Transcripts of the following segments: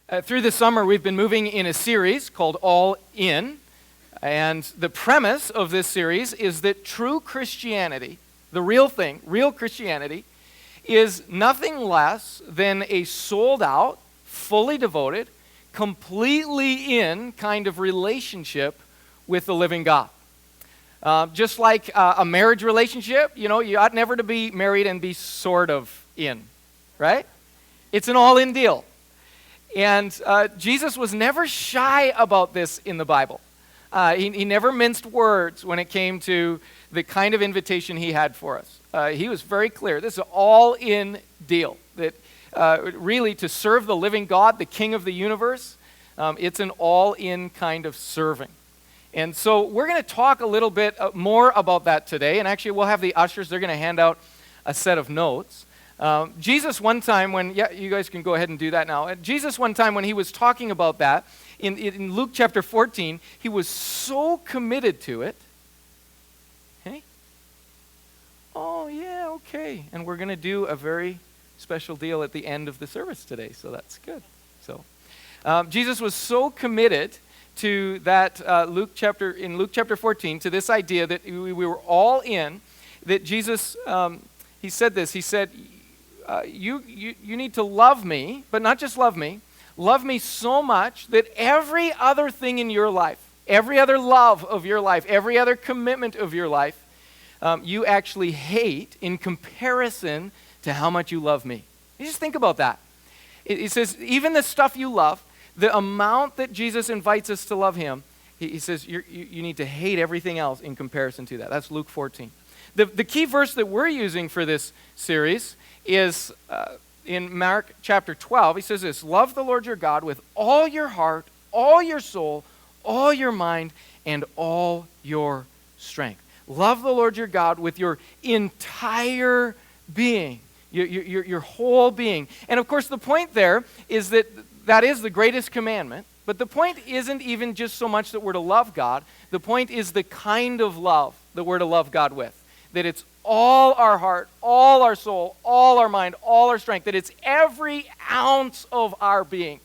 Through the summer, we've been moving in a series called All In. And the premise of this series is that true Christianity, the real thing, real Christianity, is nothing less than a sold out, fully devoted, completely in kind of relationship with the living God. Just like a marriage relationship, you ought never to be married and be sort of in, right? It's an all-in deal. And Jesus was never shy about this in the Bible. He never minced words when it came to the kind of invitation he had for us. He was very clear. This is an all-in deal. That really, to serve the living God, the King of the universe, it's an all-in kind of serving. And so we're going to talk a little bit more about that today. And actually, we'll have the ushers. They're going to hand out a set of notes. Jesus one time you guys can go ahead and do that now. Jesus one time when he was talking about that, in Luke chapter 14, he was so committed to it. Hey? Oh, yeah, okay. And we're going to do a very special deal at the end of the service today, so that's good. So, Jesus was so committed to that in Luke chapter 14, to this idea that we were all in, that Jesus, he said this, he said, you need to love me, but not just love me so much that every other thing in your life, every other love of your life, every other commitment of your life, you actually hate in comparison to how much you love me. You just think about that. It says, even the stuff you love, the amount that Jesus invites us to love him, he says you need to hate everything else in comparison to that. That's Luke 14. The key verse that we're using for this series is in Mark chapter 12. He says this: love the Lord your God with all your heart, all your soul, all your mind, and all your strength. Love the Lord your God with your entire being, your whole being. And of course, the point there is that is the greatest commandment. But the point isn't even just so much that we're to love God. The point is the kind of love that we're to love God with. That it's all our heart, all our soul, all our mind, all our strength. That it's every ounce of our being.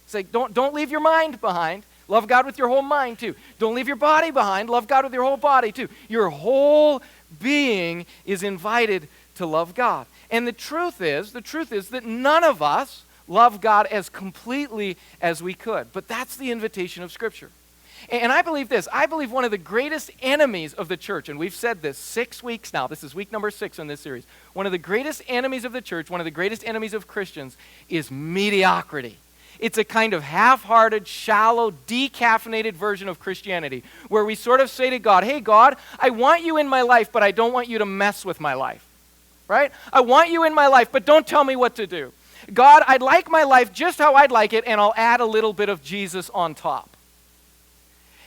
It's like, don't leave your mind behind. Love God with your whole mind too. Don't leave your body behind. Love God with your whole body too. Your whole being is invited to love God. And the truth is that none of us love God as completely as we could. But that's the invitation of Scripture. And I believe this. I believe one of the greatest enemies of the church, and we've said this 6 weeks now. This is week number 6 in this series. One of the greatest enemies of the church, one of the greatest enemies of Christians is mediocrity. It's a kind of half-hearted, shallow, decaffeinated version of Christianity where we sort of say to God, hey, God, I want you in my life, but I don't want you to mess with my life. Right? I want you in my life, but don't tell me what to do. God, I'd like my life just how I'd like it, and I'll add a little bit of Jesus on top.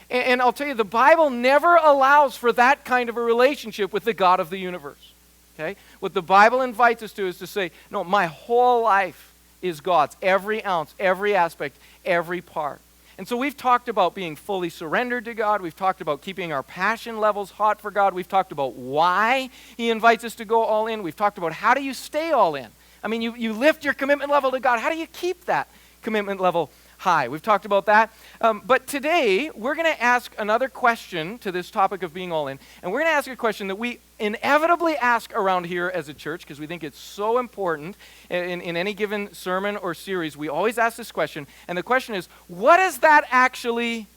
And I'll tell you, the Bible never allows for that kind of a relationship with the God of the universe. Okay? What the Bible invites us to is to say, no, my whole life is God's. Every ounce, every aspect, every part. And so we've talked about being fully surrendered to God. We've talked about keeping our passion levels hot for God. We've talked about why he invites us to go all in. We've talked about how do you stay all in. I mean, you lift your commitment level to God. How do you keep that commitment level high? We've talked about that. But today, we're going to ask another question to this topic of being all in. And we're going to ask a question that we inevitably ask around here as a church because we think it's so important in any given sermon or series. We always ask this question. And the question is, what does that actually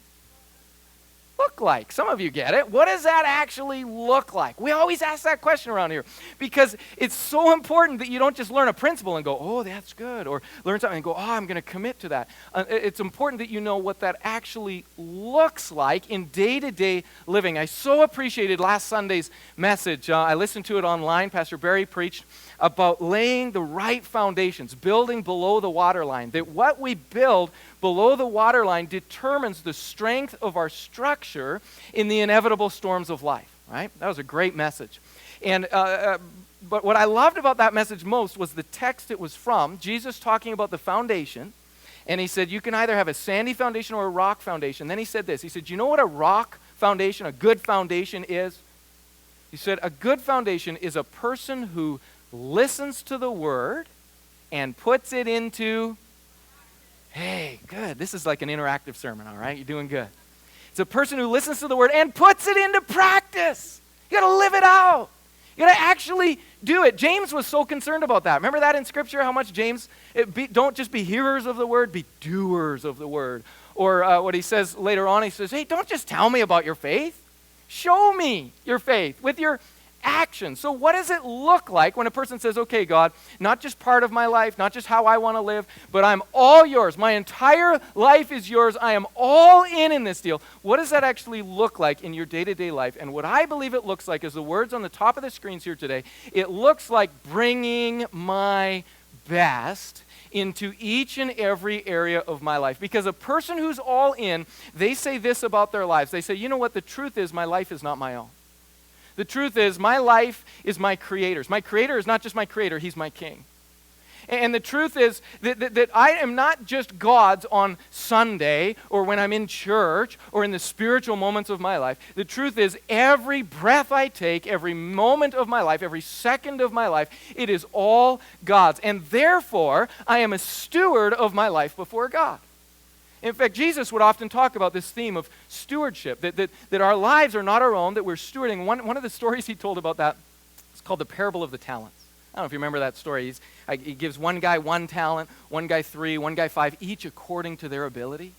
look like? Some of you get it. What does that actually look like? We always ask that question around here because it's so important that you don't just learn a principle and go, oh, that's good, or learn something and go, oh, I'm going to commit to that. It's important that you know what that actually looks like in day-to-day living. I so appreciated last Sunday's message. I listened to it online. Pastor Barry preached about laying the right foundations, building below the waterline, that what we build below the waterline determines the strength of our structure in the inevitable storms of life, right? That was a great message. And but what I loved about that message most was the text it was from, Jesus talking about the foundation, and he said, you can either have a sandy foundation or a rock foundation. Then he said this, he said, you know what a rock foundation, a good foundation is? He said, a good foundation is a person who listens to the word and puts it into, hey, Good. This is like an interactive sermon, all right? You're doing good. It's a person who listens to the word and puts it into practice. You got to live it out. You got to actually do it. James was so concerned about that. Remember that in Scripture, how much James, don't just be hearers of the word, be doers of the word. Or what he says later on, he says, hey, don't just tell me about your faith. Show me your faith with your actions. So what does it look like when a person says, okay, God, not just part of my life, not just how I want to live, but I'm all yours. My entire life is yours. I am all in this deal. What does that actually look like in your day-to-day life? And what I believe it looks like is the words on the top of the screens here today. It looks like bringing my best into each and every area of my life. Because a person who's all in, they say this about their lives. They say, you know what, the truth is my life is not my own. The truth is, my life is my Creator's. My Creator is not just my Creator, He's my King. And the truth is that I am not just God's on Sunday or when I'm in church or in the spiritual moments of my life. The truth is, every breath I take, every moment of my life, every second of my life, it is all God's. And therefore, I am a steward of my life before God. In fact, Jesus would often talk about this theme of stewardship, that our lives are not our own, that we're stewarding. One of the stories he told about that is called the parable of the talents. I don't know if you remember that story. He gives one guy 1 talent, one guy 3, one guy 5, each according to their ability.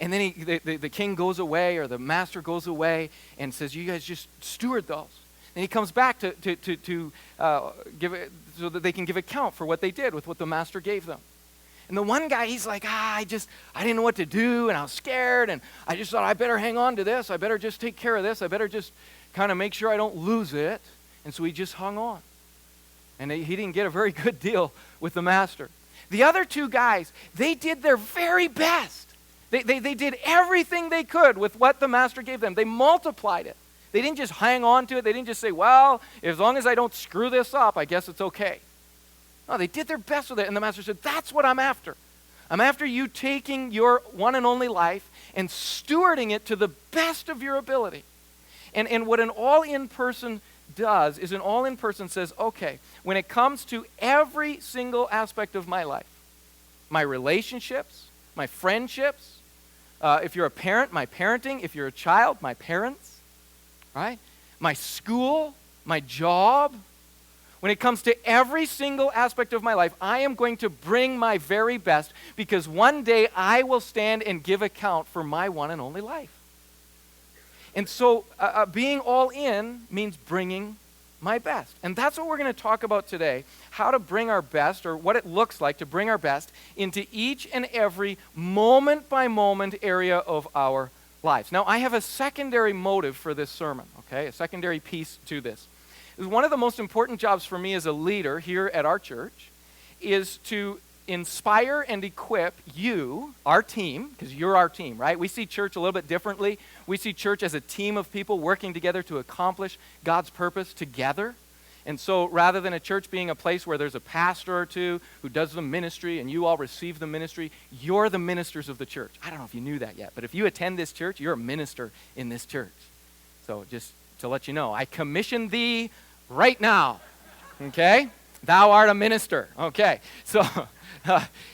And then the king goes away, or the master goes away, and says, you guys just steward those. And he comes back to give it, so that they can give account for what they did with what the master gave them. And the one guy, he's like, I didn't know what to do, and I was scared, and I just thought I better hang on to this. I better just take care of this. I better just kind of make sure I don't lose it. And so he just hung on. And he didn't get a very good deal with the master. The other 2 guys, they did their very best. They did everything they could with what the master gave them. They multiplied it. They didn't just hang on to it. They didn't just say, well, as long as I don't screw this up, I guess it's okay. No, they did their best with it, and the master said, that's what I'm after. I'm after you taking your one and only life and stewarding it to the best of your ability. And what an all-in person does is an all-in person says, okay, when it comes to every single aspect of my life, my relationships, my friendships, if you're a parent, my parenting, if you're a child, my parents, right? My school, my job, when it comes to every single aspect of my life, I am going to bring my very best because one day I will stand and give account for my one and only life. And so being all in means bringing my best. And that's what we're going to talk about today, how to bring our best, or what it looks like to bring our best into each and every moment by moment area of our lives. Now, I have a secondary motive for this sermon, okay? A secondary piece to this. One of the most important jobs for me as a leader here at our church is to inspire and equip you, our team, because you're our team, right? We see church a little bit differently. We see church as a team of people working together to accomplish God's purpose together. And so rather than a church being a place where there's a pastor or 2 who does the ministry and you all receive the ministry, you're the ministers of the church. I don't know if you knew that yet, but if you attend this church, you're a minister in this church. So just to let you know, I commission thee right now, okay? Thou art a minister, okay? So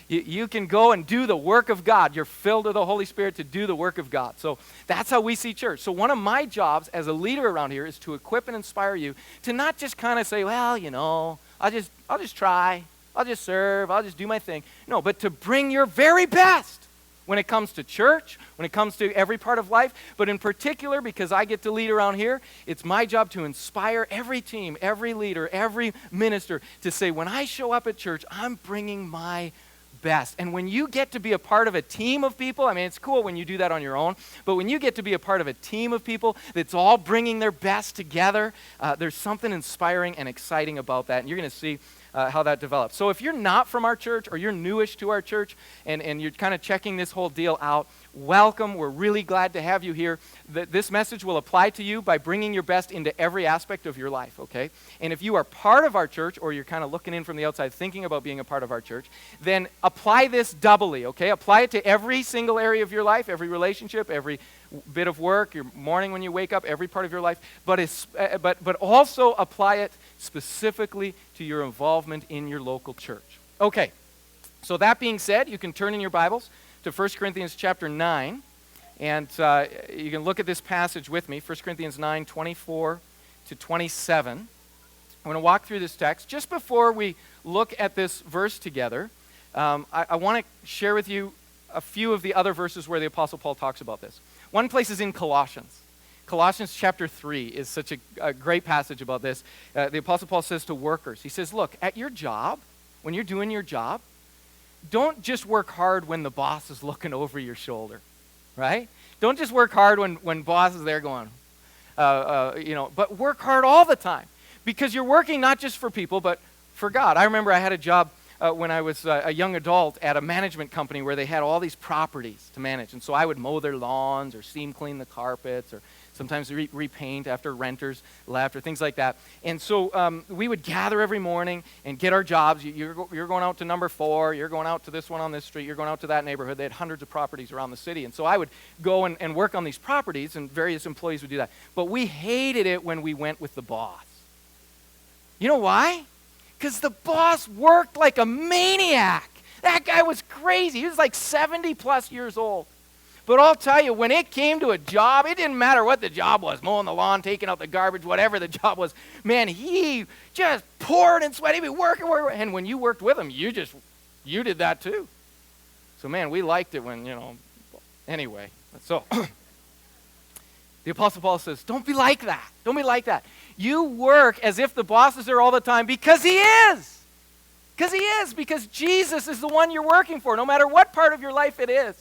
you can go and do the work of God. You're filled with the Holy Spirit to do the work of God. So that's how we see church. So one of my jobs as a leader around here is to equip and inspire you to not just kind of say, well, you know, I'll just try, I'll just serve, I'll just do my thing. No, but to bring your very best when it comes to church, when it comes to every part of life, but in particular, because I get to lead around here, it's my job to inspire every team, every leader, every minister to say, when I show up at church, I'm bringing my best. And when you get to be a part of a team of people, I mean, it's cool when you do that on your own, but when you get to be a part of a team of people that's all bringing their best together, there's something inspiring and exciting about that, and you're going to see how that develops. So if you're not from our church or you're newish to our church and you're kind of checking this whole deal out, welcome. We're really glad to have you here. This message will apply to you by bringing your best into every aspect of your life, okay? And if you are part of our church or you're kind of looking in from the outside thinking about being a part of our church, then apply this doubly, okay? Apply it to every single area of your life, every relationship, every bit of work, your morning when you wake up, every part of your life, but also apply it specifically to your involvement in your local church. Okay, so that being said, you can turn in your Bibles to 1 Corinthians chapter 9, and you can look at this passage with me, 1 Corinthians 9, 24 to 27. I'm going to walk through this text. Just before we look at this verse together, I want to share with you a few of the other verses where the Apostle Paul talks about this. One place is in Colossians. Colossians chapter 3 is such a great passage about this. The Apostle Paul says to workers, he says, look, at your job, when you're doing your job, don't just work hard when the boss is looking over your shoulder, right? Don't just work hard when boss is there going, but work hard all the time, because you're working not just for people, but for God. I remember I had a job when I was a young adult at a management company where they had all these properties to manage. And so I would mow their lawns or steam clean the carpets or sometimes repaint after renters left or things like that. And so we would gather every morning and get our jobs. You're going out to number 4. You're going out to this one on this street. You're going out to that neighborhood. They had hundreds of properties around the city. And so I would go and work on these properties, and various employees would do that. But we hated it when we went with the boss. You know why? Because the boss worked like a maniac. That guy was crazy. He was like 70 plus years old. But I'll tell you, when it came to a job, it didn't matter what the job was, mowing the lawn, taking out the garbage, whatever the job was. Man, he just poured and sweated. He'd be working. And when you worked with him, you did that too. So, man, we liked it when, anyway. So, the Apostle Paul says, don't be like that. Don't be like that. You work as if the boss is there all the time because he is. Because Jesus is the one you're working for, no matter what part of your life it is.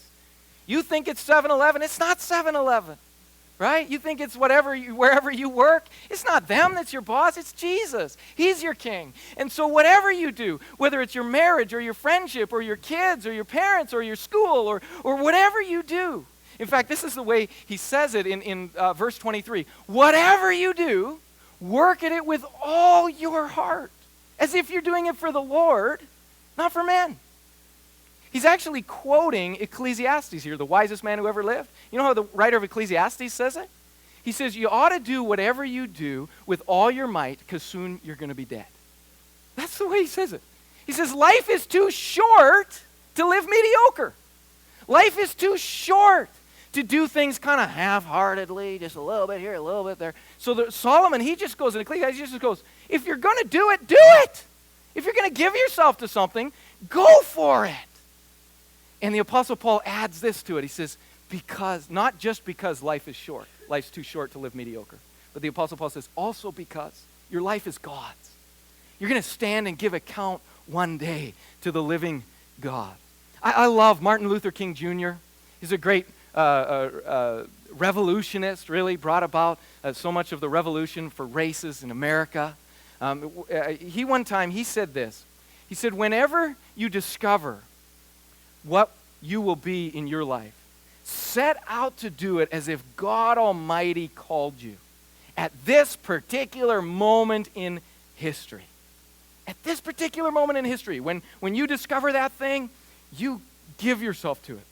You think it's 7-Eleven, it's not 7-Eleven, right? You think it's wherever you work, it's not them that's your boss, it's Jesus. He's your king. And so whatever you do, whether it's your marriage or your friendship or your kids or your parents or your school or whatever you do. In fact, this is the way he says it in verse 23. Whatever you do, work at it with all your heart, as if you're doing it for the Lord, not for men. He's actually quoting Ecclesiastes here, the wisest man who ever lived. You know how the writer of Ecclesiastes says it? He says, you ought to do whatever you do with all your might, because soon you're going to be dead. That's the way he says it. He says, life is too short to live mediocre. Life is too short to do things kind of half-heartedly, just a little bit here, a little bit there. So Solomon, he just goes in Ecclesiastes, he just goes, if you're going to do it, do it. If you're going to give yourself to something, go for it. And the Apostle Paul adds this to it. He says, not just because life is short, life's too short to live mediocre, but the Apostle Paul says, also because your life is God's. You're going to stand and give account one day to the living God. I love Martin Luther King Jr. He's a great revolutionist, really, brought about so much of the revolution for races in America. One time he said this. He said, whenever you discover what you will be in your life, set out to do it as if God Almighty called you at this particular moment in history. At this particular moment in history, when you discover that thing, you give yourself to it.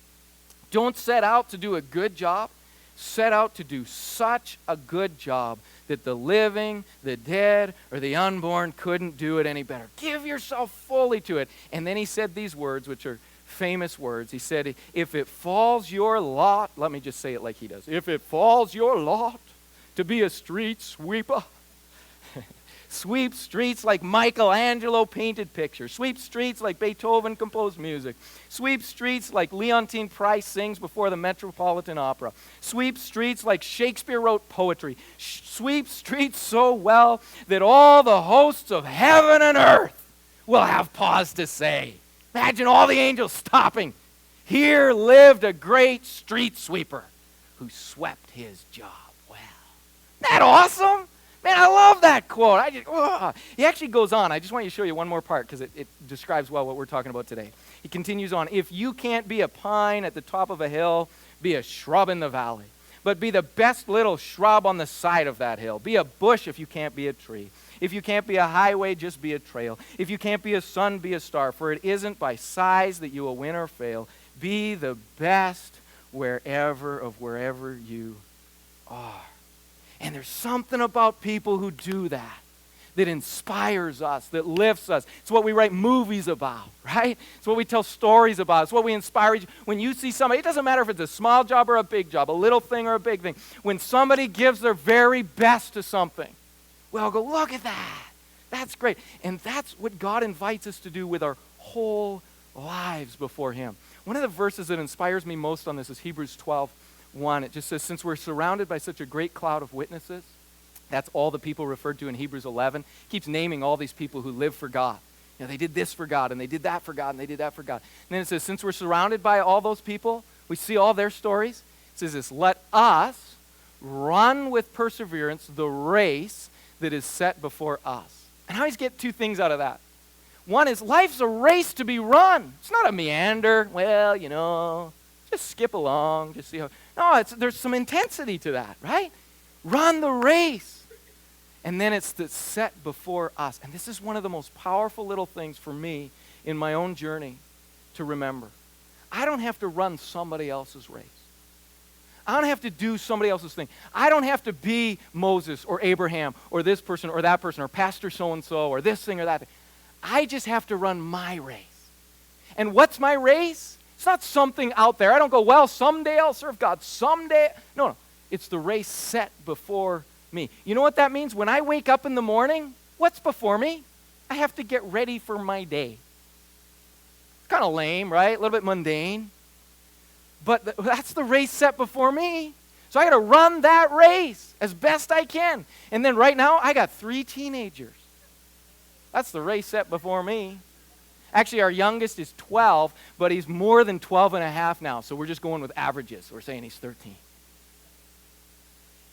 Don't set out to do a good job. Set out to do such a good job that the living, the dead, or the unborn couldn't do it any better. Give yourself fully to it. And then he said these words, which are famous words. He said, if it falls your lot, let me just say it like he does. If it falls your lot to be a street sweeper, sweep streets like Michelangelo painted pictures. Sweep streets like Beethoven composed music. Sweep streets like Leontine Price sings before the Metropolitan Opera. Sweep streets like Shakespeare wrote poetry. Sweep streets so well that all the hosts of heaven and earth will have pause to say. Imagine all the angels stopping. Here lived a great street sweeper who swept his job well. Isn't that awesome? Man, I love that quote. He actually goes on. I just want to show you one more part because it describes well what we're talking about today. He continues on. If you can't be a pine at the top of a hill, be a shrub in the valley. But be the best little shrub on the side of that hill. Be a bush if you can't be a tree. If you can't be a highway, just be a trail. If you can't be a sun, be a star. For it isn't by size that you will win or fail. Be the best wherever you are. And there's something about people who do that that inspires us, that lifts us. It's what we write movies about, right? It's what we tell stories about. It's what we inspire. When you see somebody, it doesn't matter if it's a small job or a big job, a little thing or a big thing. When somebody gives their very best to something, we all go, look at that. That's great. And that's what God invites us to do with our whole lives before him. One of the verses that inspires me most on this is Hebrews 12:1. It just says, since we're surrounded by such a great cloud of witnesses, that's all the people referred to in Hebrews 11. Keeps naming all these people who live for God. You know, they did this for God, and they did that for God, and they did that for God. And then it says, since we're surrounded by all those people, we see all their stories. It says this, let us run with perseverance the race that is set before us. And I always get two things out of that. One is life's a race to be run. It's not a meander. Well, you know, just skip along, just see how. No, there's some intensity to that, right? Run the race. And then it's the set before us. And this is one of the most powerful little things for me in my own journey to remember. I don't have to run somebody else's race. I don't have to do somebody else's thing. I don't have to be Moses or Abraham or this person or that person or Pastor so-and-so or this thing or that thing. I just have to run my race. And what's my race? It's not something out there. I don't go, well, someday I'll serve God. Someday. No. It's the race set before me. You know what that means? When I wake up in the morning, what's before me? I have to get ready for my day. It's kind of lame, right? A little bit mundane. But that's the race set before me. So I got to run that race as best I can. And then right now, I got 3 teenagers. That's the race set before me. Actually, our youngest is 12, but he's more than 12 and a half now. So we're just going with averages. We're saying he's 13.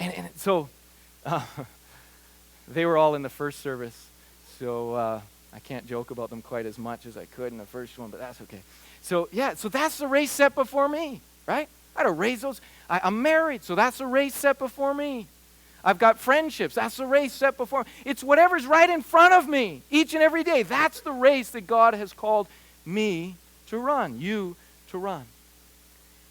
And so they were all in the first service. So I can't joke about them quite as much as I could in the first one, but that's okay. So that's the race set before me, right? I had to raise those. I'm married, so that's the race set before me. I've got friendships. That's the race set before me. It's whatever's right in front of me each and every day. That's the race that God has called me to run, you to run.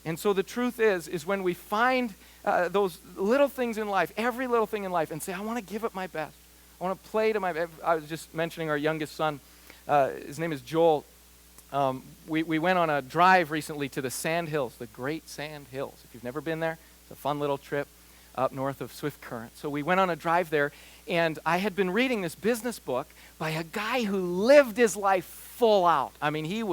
And so the truth is when we find those little things in life, every little thing in life, and say, I want to give it my best. I want to play to my best. I was just mentioning our youngest son. His name is Joel. We went on a drive recently to the Sand Hills, the Great Sand Hills. If you've never been there, it's a fun little trip up north of Swift Current. So we went on a drive there, and I had been reading this business book by a guy who lived his life full out. I mean, he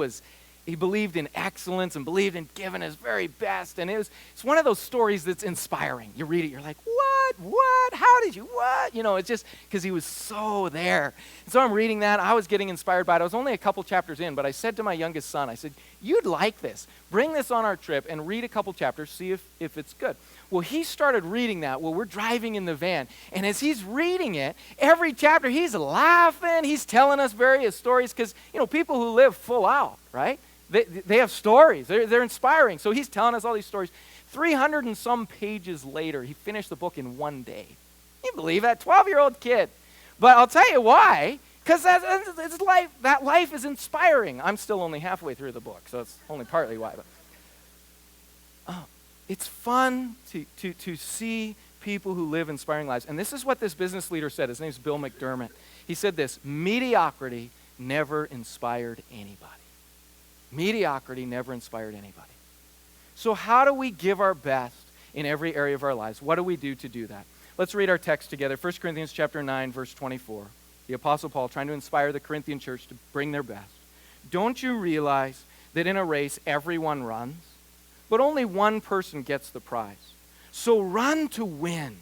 believed in excellence and believed in giving his very best, and it's one of those stories that's inspiring. You read it, you're like, what, how did you, what? You know, it's just because he was so there. And so I'm reading that. I was getting inspired by it. I was only a couple chapters in, but I said to my youngest son, I said, you'd like this. Bring this on our trip and read a couple chapters, see if it's good. Well, he started reading that while we're driving in the van. And as he's reading it, every chapter he's laughing. He's telling us various stories because, you know, people who live full out, right? They have stories. They're inspiring. So he's telling us all these stories. 300 and some pages later, he finished the book in one day. Can you believe that? 12-year-old kid. But I'll tell you why. Because that life is inspiring. I'm still only halfway through the book, so it's only partly why. But it's fun to see people who live inspiring lives. And this is what this business leader said. His name is Bill McDermott. He said this, mediocrity never inspired anybody. Mediocrity never inspired anybody. So how do we give our best in every area of our lives? What do we do to do that? Let's read our text together. 1 Corinthians chapter 9, verse 24. The Apostle Paul trying to inspire the Corinthian church to bring their best. Don't you realize that in a race everyone runs, but only one person gets the prize? So run to win.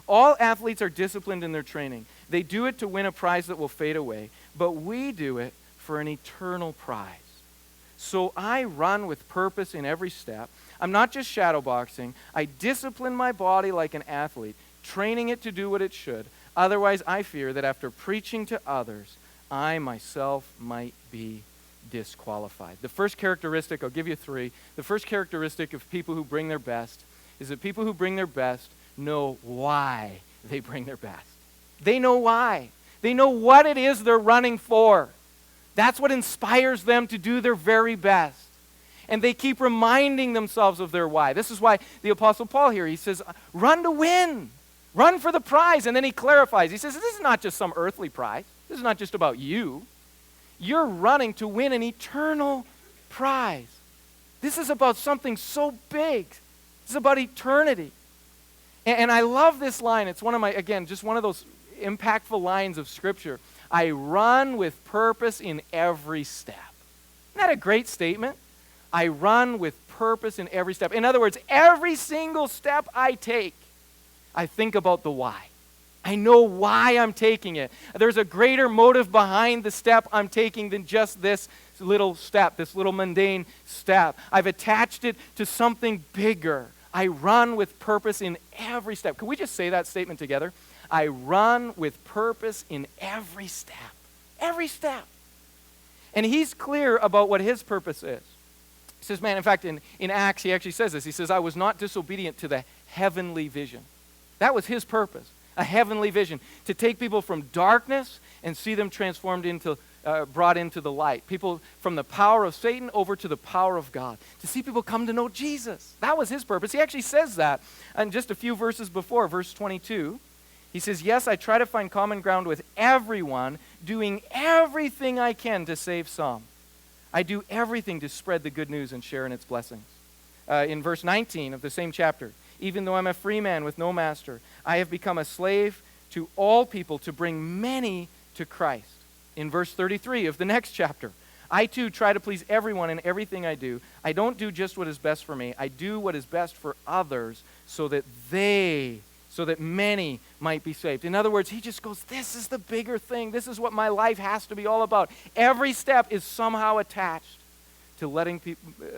All athletes are disciplined in their training. They do it to win a prize that will fade away, but we do it for an eternal prize. So I run with purpose in every step. I'm not just shadowboxing. I discipline my body like an athlete, training it to do what it should. Otherwise, I fear that after preaching to others, I myself might be disqualified. The first characteristic, I'll give you 3. The first characteristic of people who bring their best is that people who bring their best know why they bring their best. They know why. They know what it is they're running for. That's what inspires them to do their very best. And they keep reminding themselves of their why. This is why the Apostle Paul here, he says, run to win. Run for the prize. And then he clarifies. He says, this is not just some earthly prize. This is not just about you. You're running to win an eternal prize. This is about something so big. This is about eternity. And I love this line. It's one of my, again, just one of those impactful lines of Scripture. I run with purpose in every step. Isn't that a great statement? I run with purpose in every step. In other words, every single step I take, I think about the why. I know why I'm taking it. There's a greater motive behind the step I'm taking than just this little step, this little mundane step. I've attached it to something bigger. I run with purpose in every step. Can we just say that statement together? I run with purpose in every step. Every step. And he's clear about what his purpose is. He says, man, in fact, in Acts, he actually says this. He says, I was not disobedient to the heavenly vision. That was his purpose, a heavenly vision, to take people from darkness and see them transformed into, brought into the light. People from the power of Satan over to the power of God. To see people come to know Jesus. That was his purpose. He actually says that. And just a few verses before, verse 22, he says, yes, I try to find common ground with everyone, doing everything I can to save some. I do everything to spread the good news and share in its blessings. In verse 19 of the same chapter, even though I'm a free man with no master, I have become a slave to all people to bring many to Christ. In verse 33 of the next chapter, I too try to please everyone in everything I do. I don't do just what is best for me. I do what is best for others so that many might be saved. In other words, he just goes, this is the bigger thing. This is what my life has to be all about. Every step is somehow attached to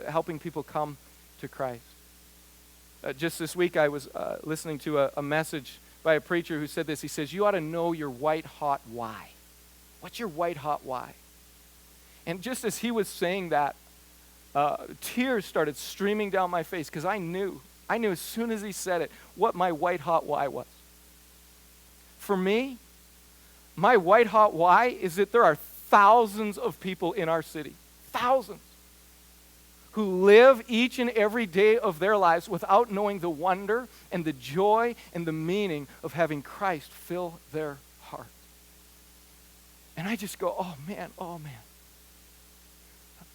helping people come to Christ. Just this week, I was listening to a message by a preacher who said this. He says, you ought to know your white-hot why. What's your white-hot why? And just as he was saying that, tears started streaming down my face because I knew as soon as he said it what my white-hot why was. For me, my white-hot why is that there are thousands of people in our city, thousands, who live each and every day of their lives without knowing the wonder and the joy and the meaning of having Christ fill their heart. And I just go, oh man.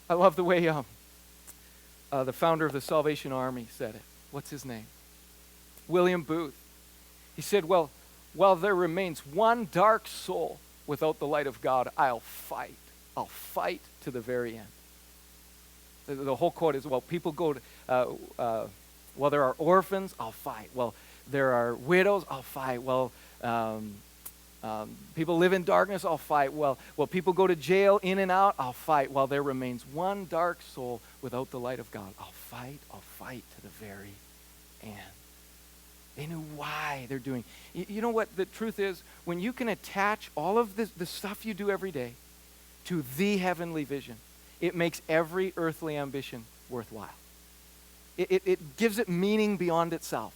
I love the way the founder of the Salvation Army said it. What's his name? William Booth. He said, well, while there remains one dark soul without the light of God, I'll fight. I'll fight to the very end. The whole quote is, well, people go to, well, there are orphans, I'll fight. Well, there are widows, I'll fight. Well, people live in darkness, I'll fight. Well, people go to jail, in and out, I'll fight. While there remains one dark soul without the light of God, I'll fight to the very end. They knew why they're doing. You know what the truth is? When you can attach all of the stuff you do every day to the heavenly vision, it makes every earthly ambition worthwhile. It gives it meaning beyond itself.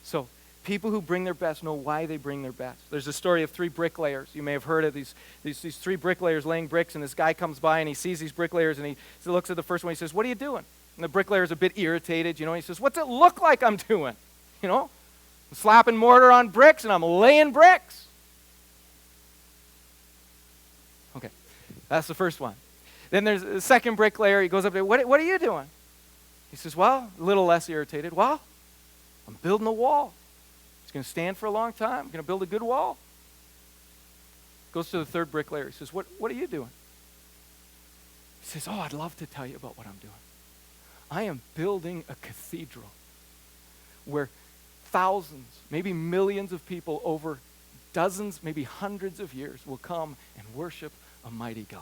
So, people who bring their best know why they bring their best. There's a story of 3 bricklayers. You may have heard of these 3 bricklayers laying bricks, and this guy comes by and he sees these bricklayers and he looks at the first one. He says, what are you doing? And the bricklayer's a bit irritated, he says, what's it look like I'm doing? I'm slapping mortar on bricks and I'm laying bricks. Okay, that's the first one. Then there's a second bricklayer. He goes up there, what are you doing? He says, well, a little less irritated. Well, I'm building a wall. It's going to stand for a long time. I'm going to build a good wall. Goes to the third bricklayer. He says, what are you doing? He says, oh, I'd love to tell you about what I'm doing. I am building a cathedral where thousands, maybe millions of people over dozens, maybe hundreds of years will come and worship a mighty God.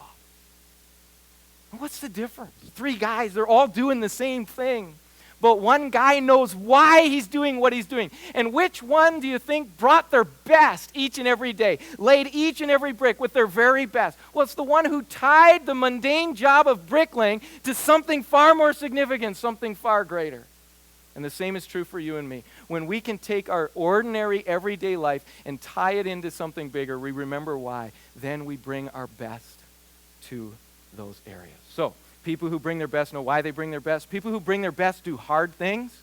What's the difference? 3 guys, they're all doing the same thing. But one guy knows why he's doing what he's doing. And which one do you think brought their best each and every day, laid each and every brick with their very best? Well, it's the one who tied the mundane job of bricklaying to something far more significant, something far greater. And the same is true for you and me. When we can take our ordinary everyday life and tie it into something bigger, we remember why. Then we bring our best to those areas. So, people who bring their best know why they bring their best. People who bring their best do hard things.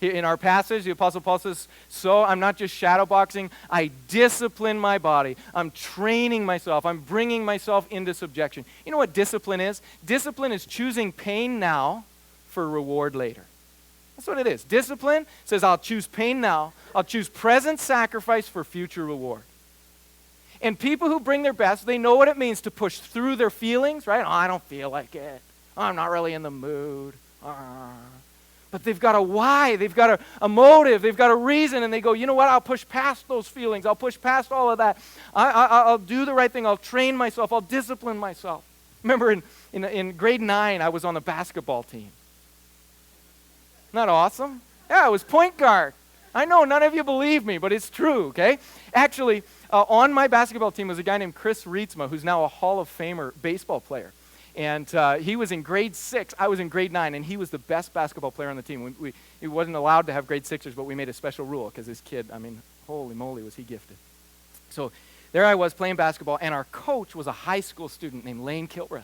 In our passage, the Apostle Paul says, so I'm not just shadowboxing, I discipline my body. I'm training myself. I'm bringing myself into subjection. You know what discipline is? Discipline is choosing pain now for reward later. That's what it is. Discipline says, I'll choose pain now. I'll choose present sacrifice for future reward. And people who bring their best, they know what it means to push through their feelings, right? Oh, I don't feel like it. Oh, I'm not really in the mood. But they've got a why, they've got a motive, they've got a reason, and they go, you know what, I'll push past those feelings, I'll push past all of that. I'll do the right thing, I'll train myself, I'll discipline myself. Remember in grade 9, I was on the basketball team. Isn't that awesome? Yeah, I was point guard. I know none of you believe me, but it's true, okay? Actually, on my basketball team was a guy named Chris Rietzma, who's now a Hall of Famer baseball player. And he was in grade 6, I was in grade 9, and he was the best basketball player on the team. He wasn't allowed to have grade 6ers, but we made a special rule because this kid, I mean, holy moly, was he gifted. So there I was playing basketball, and our coach was a high school student named Lane Kilrath.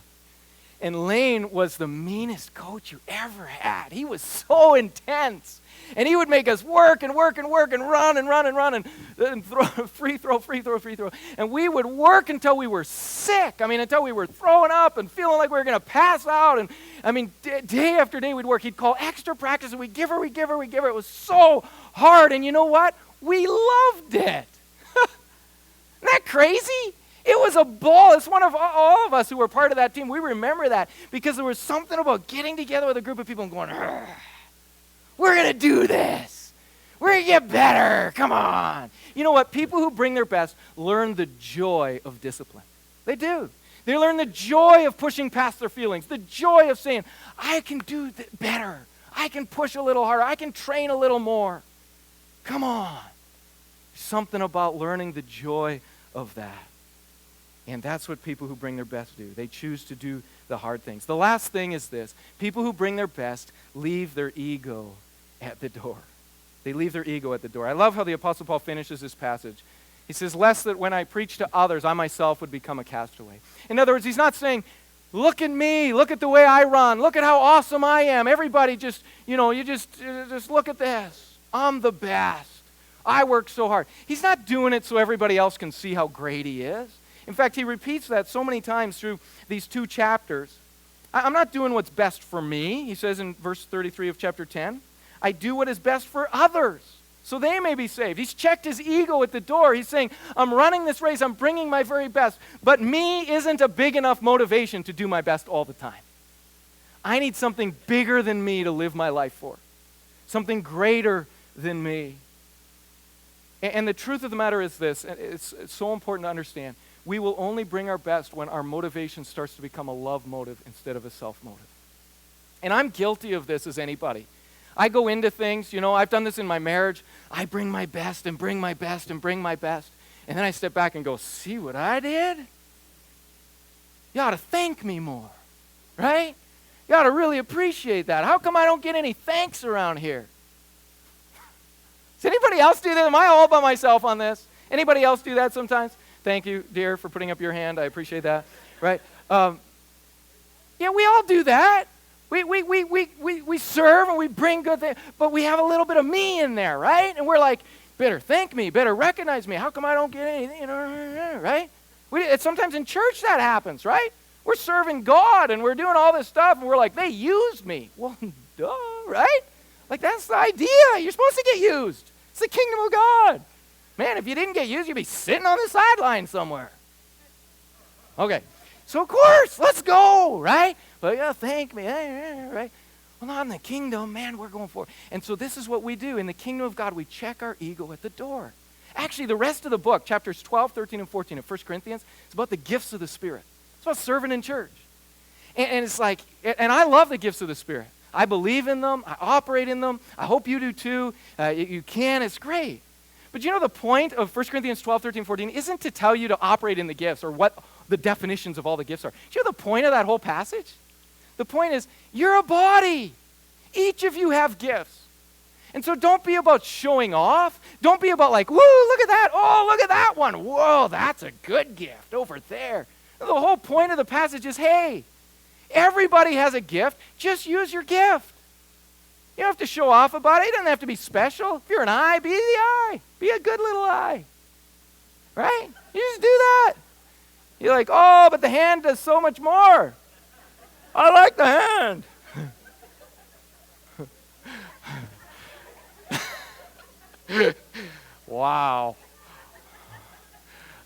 And Lane was the meanest coach you ever had. He was so intense. And he would make us work and work and work and run and throw, free throw. And we would work until we were sick. I mean, until we were throwing up and feeling like we were going to pass out. And I mean, day after day we'd work. He'd call extra practice and we'd give her. It was so hard. And you know what? We loved it. Isn't that crazy? It was a ball. It's one of all of us who were part of that team. We remember that because there was something about getting together with a group of people and going, we're going to do this. We're going to get better. Come on. You know what? People who bring their best learn the joy of discipline. They do. They learn the joy of pushing past their feelings, the joy of saying, I can do better. I can push a little harder. I can train a little more. Come on. Something about learning the joy of that. And that's what people who bring their best do. They choose to do the hard things. The last thing is this. People who bring their best leave their ego at the door. They leave their ego at the door. I love how the Apostle Paul finishes this passage. He says, lest that when I preach to others, I myself would become a castaway. In other words, he's not saying, look at me, look at the way I run, look at how awesome I am. Everybody just, you just look at this. I'm the best. I work so hard. He's not doing it so everybody else can see how great he is. In fact, he repeats that so many times through these 2 chapters. I'm not doing what's best for me, he says in verse 33 of chapter 10. I do what is best for others, so they may be saved. He's checked his ego at the door. He's saying, I'm running this race, I'm bringing my very best, but me isn't a big enough motivation to do my best all the time. I need something bigger than me to live my life for, something greater than me. And the truth of the matter is this, and it's so important to understand. We will only bring our best when our motivation starts to become a love motive instead of a self motive. And I'm guilty of this as anybody. I go into things, I've done this in my marriage. I bring my best and bring my best and bring my best. And then I step back and go, see what I did? You ought to thank me more, right? You ought to really appreciate that. How come I don't get any thanks around here? Does anybody else do that? Am I all by myself on this? Anybody else do that sometimes? Thank you, dear, for putting up your hand. I appreciate that. Right? Yeah, we all do that. We serve and we bring good things, but we have a little bit of me in there, right? And we're like, better thank me, better recognize me. How come I don't get anything? Right? Sometimes in church that happens, right? We're serving God and we're doing all this stuff and we're like, they used me. Well, duh, right? Like that's the idea. You're supposed to get used. It's the kingdom of God. Man, if you didn't get used, you'd be sitting on the sideline somewhere. Okay, so of course, let's go, right? But yeah, thank me, right? Well, not in the kingdom, man, we're going for it. And so this is what we do. In the kingdom of God, we check our ego at the door. Actually, the rest of the book, chapters 12, 13, and 14 of 1 Corinthians, it's about the gifts of the Spirit. It's about serving in church. And it's like, and I love the gifts of the Spirit. I believe in them. I operate in them. I hope you do too. You can. It's great. But the point of 1 Corinthians 12, 13, 14 isn't to tell you to operate in the gifts or what the definitions of all the gifts are. Do you know the point of that whole passage? The point is, you're a body. Each of you have gifts. And so don't be about showing off. Don't be about like, woo, look at that. Oh, look at that one. Whoa, that's a good gift over there. The whole point of the passage is, hey, everybody has a gift. Just use your gift. You don't have to show off about it. You don't have to be special. If you're an eye, be the eye. Be a good little eye. Right? You just do that. You're like, oh, but the hand does so much more. I like the hand. Wow.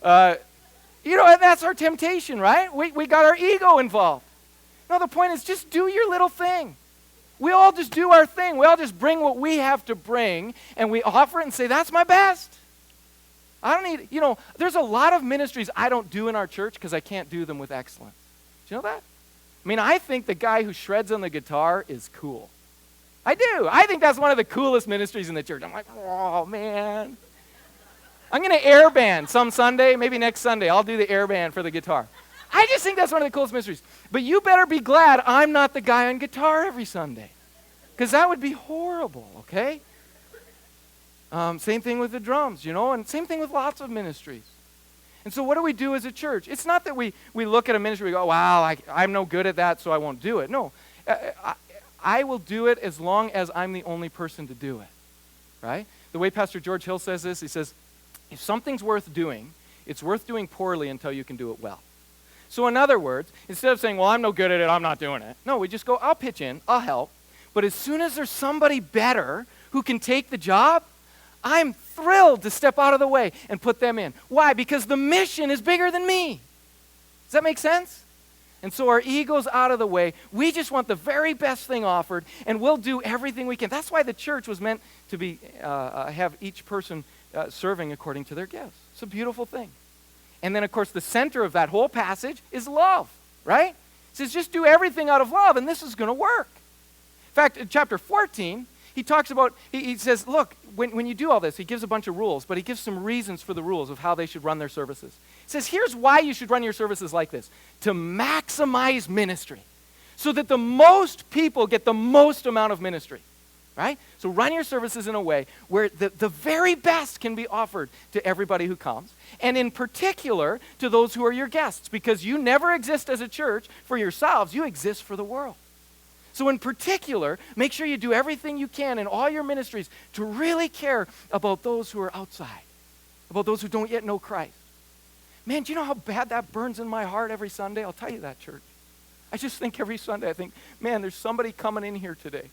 And that's our temptation, right? We got our ego involved. No, the point is just do your little thing. We all just do our thing. We all just bring what we have to bring, and we offer it and say, that's my best. I don't need, there's a lot of ministries I don't do in our church because I can't do them with excellence. Do you know that? I mean, I think the guy who shreds on the guitar is cool. I do. I think that's one of the coolest ministries in the church. I'm like, oh, man. I'm going to air band some Sunday, maybe next Sunday. I'll do the air band for the guitar. I just think that's one of the coolest ministries. But you better be glad I'm not the guy on guitar every Sunday, because that would be horrible, okay? Same thing with the drums, and same thing with lots of ministries. And so what do we do as a church? It's not that we look at a ministry and go, wow, I'm no good at that, so I won't do it. No, I will do it as long as I'm the only person to do it, right? The way Pastor George Hill says this, he says, if something's worth doing, it's worth doing poorly until you can do it well. So in other words, instead of saying, well, I'm no good at it, I'm not doing it. No, we just go, I'll pitch in, I'll help. But as soon as there's somebody better who can take the job, I'm thrilled to step out of the way and put them in. Why? Because the mission is bigger than me. Does that make sense? And so our ego's out of the way. We just want the very best thing offered, and we'll do everything we can. That's why the church was meant to be have each person serving according to their gifts. It's a beautiful thing. And then, of course, the center of that whole passage is love, right? It says just do everything out of love, and this is going to work. In fact, in chapter 14, he talks about, he says, look, when you do all this, he gives a bunch of rules, but he gives some reasons for the rules of how they should run their services. He says, here's why you should run your services like this: to maximize ministry, so that the most people get the most amount of ministry, right? So run your services in a way where the very best can be offered to everybody who comes, and in particular to those who are your guests, because you never exist as a church for yourselves, you exist for the world. So in particular, make sure you do everything you can in all your ministries to really care about those who are outside, about those who don't yet know Christ. Man, do you know how bad that burns in my heart every Sunday? I'll tell you that, church. I just think every Sunday, I think, man, there's somebody coming in here today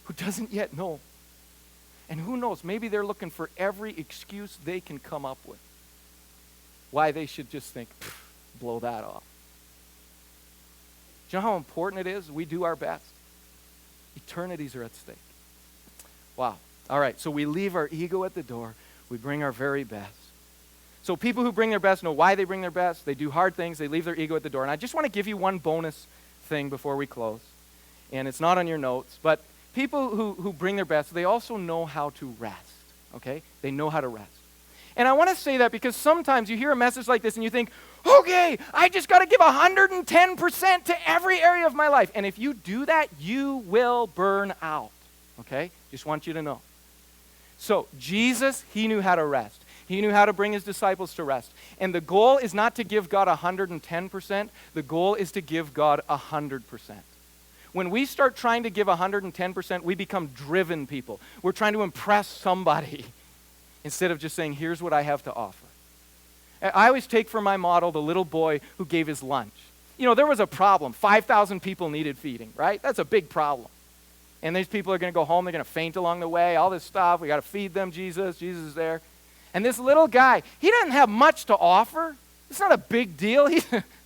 who doesn't yet know. And who knows, maybe they're looking for every excuse they can come up with why they should just think, blow that off. Do you know how important it is we do our best? Eternities are at stake. Wow. All right, so we leave our ego at the door. We bring our very best. So people who bring their best know why they bring their best. They do hard things. They leave their ego at the door. And I just want to give you one bonus thing before we close. And it's not on your notes, but people who bring their best, they also know how to rest, okay? They know how to rest. And I want to say that because sometimes you hear a message like this and you think, okay, I just got to give 110% to every area of my life. And if you do that, you will burn out, okay? Just want you to know. So Jesus, he knew how to rest. He knew how to bring his disciples to rest. And the goal is not to give God 110%. The goal is to give God 100%. When we start trying to give 110%, we become driven people. We're trying to impress somebody instead of just saying, here's what I have to offer. I always take for my model the little boy who gave his lunch. There was a problem. 5,000 people needed feeding, right? That's a big problem. And these people are going to go home. They're going to faint along the way, all this stuff. We got to feed them, Jesus. Jesus is there. And this little guy, he doesn't have much to offer. It's not a big deal.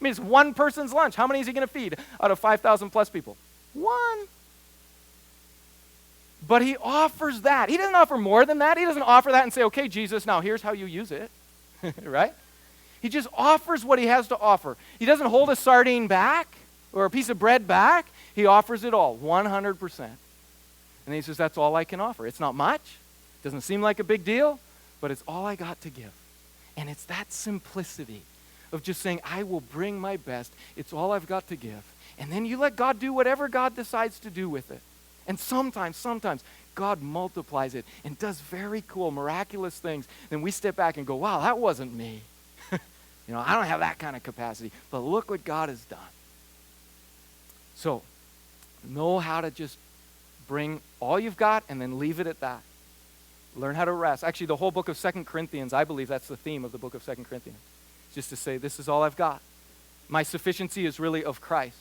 It's one person's lunch. How many is he going to feed out of 5,000 plus people? One. But he offers that. He doesn't offer more than that. He doesn't offer that and say, okay, Jesus, now here's how you use it, right? He just offers what he has to offer. He doesn't hold a sardine back or a piece of bread back. He offers it all, 100%. And he says, that's all I can offer. It's not much. Doesn't seem like a big deal, but it's all I got to give. And it's that simplicity of just saying, I will bring my best. It's all I've got to give. And then you let God do whatever God decides to do with it. And sometimes God multiplies it and does very cool, miraculous things. Then we step back and go, wow, that wasn't me. I don't have that kind of capacity. But look what God has done. So, know how to just bring all you've got and then leave it at that. Learn how to rest. Actually, the whole book of 2 Corinthians, I believe that's the theme of the book of 2 Corinthians. Just to say, this is all I've got. My sufficiency is really of Christ.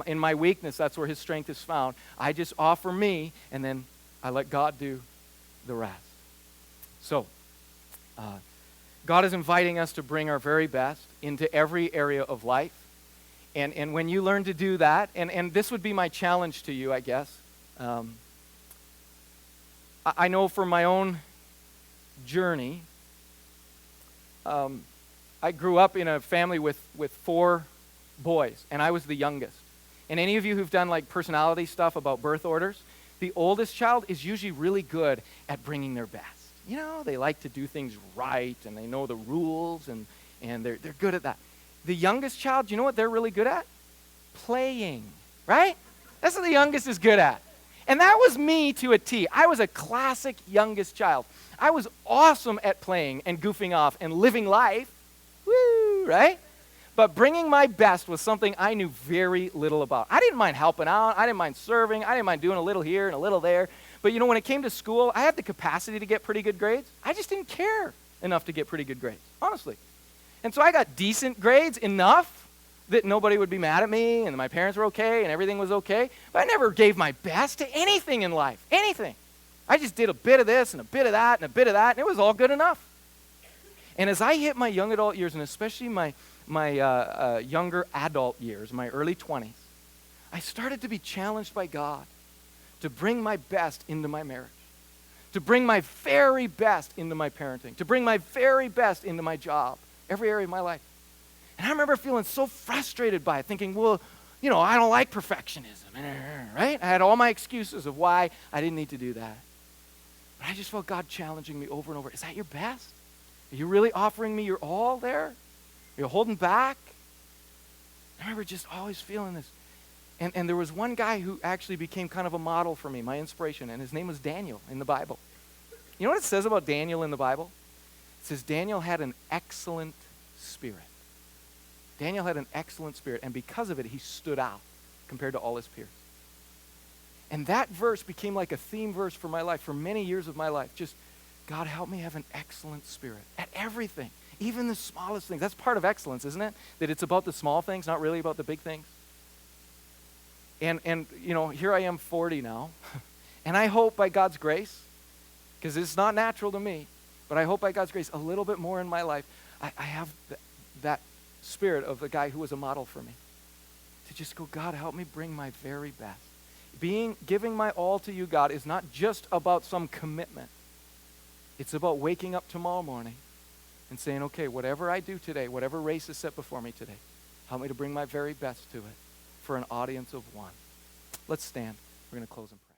In my weakness, that's where his strength is found. I just offer me, and then I let God do the rest. So, God is inviting us to bring our very best into every area of life. And when you learn to do that, and this would be my challenge to you, I guess. I know from my own journey, I grew up in a family with 4 boys, and I was the youngest. And any of you who've done like personality stuff about birth orders, the oldest child is usually really good at bringing their best. You know, they like to do things right, and they know the rules, and they're good at that. The youngest child, you know what they're really good at? Playing, right? That's what the youngest is good at. And that was me to a T. I was a classic youngest child. I was awesome at playing and goofing off and living life. Woo, right? But bringing my best was something I knew very little about. I didn't mind helping out. I didn't mind serving. I didn't mind doing a little here and a little there. But you know, when it came to school, I had the capacity to get pretty good grades. I just didn't care enough to get pretty good grades, honestly. And so I got decent grades enough that nobody would be mad at me and my parents were okay and everything was okay. But I never gave my best to anything in life, anything. I just did a bit of this and a bit of that and a bit of that, and it was all good enough. And as I hit my young adult years, and especially my younger adult years, my early 20s, I started to be challenged by God to bring my best into my marriage, to bring my very best into my parenting, to bring my very best into my job, every area of my life. And I remember feeling so frustrated by it, thinking, well, you know, I don't like perfectionism, right? I had all my excuses of why I didn't need to do that. But I just felt God challenging me over and over. Is that your best? Are you really offering me your all there? Are you holding back? I remember just always feeling this. And there was one guy who actually became kind of a model for me, my inspiration, and his name was Daniel in the Bible. You know what it says about Daniel in the Bible? It says Daniel had an excellent spirit. Daniel had an excellent spirit, and because of it, he stood out compared to all his peers. And that verse became like a theme verse for my life, for many years of my life. Just, God, help me have an excellent spirit at everything, even the smallest things. That's part of excellence, isn't it? That it's about the small things, not really about the big things. And you know, here I am 40 now, and I hope by God's grace, because it's not natural to me, but I hope by God's grace, a little bit more in my life, I have that spirit of the guy who was a model for me. To just go, God, help me bring my very best. Giving my all to you, God, is not just about some commitment. It's about waking up tomorrow morning and saying, okay, whatever I do today, whatever race is set before me today, help me to bring my very best to it for an audience of one. Let's stand. We're going to close in prayer.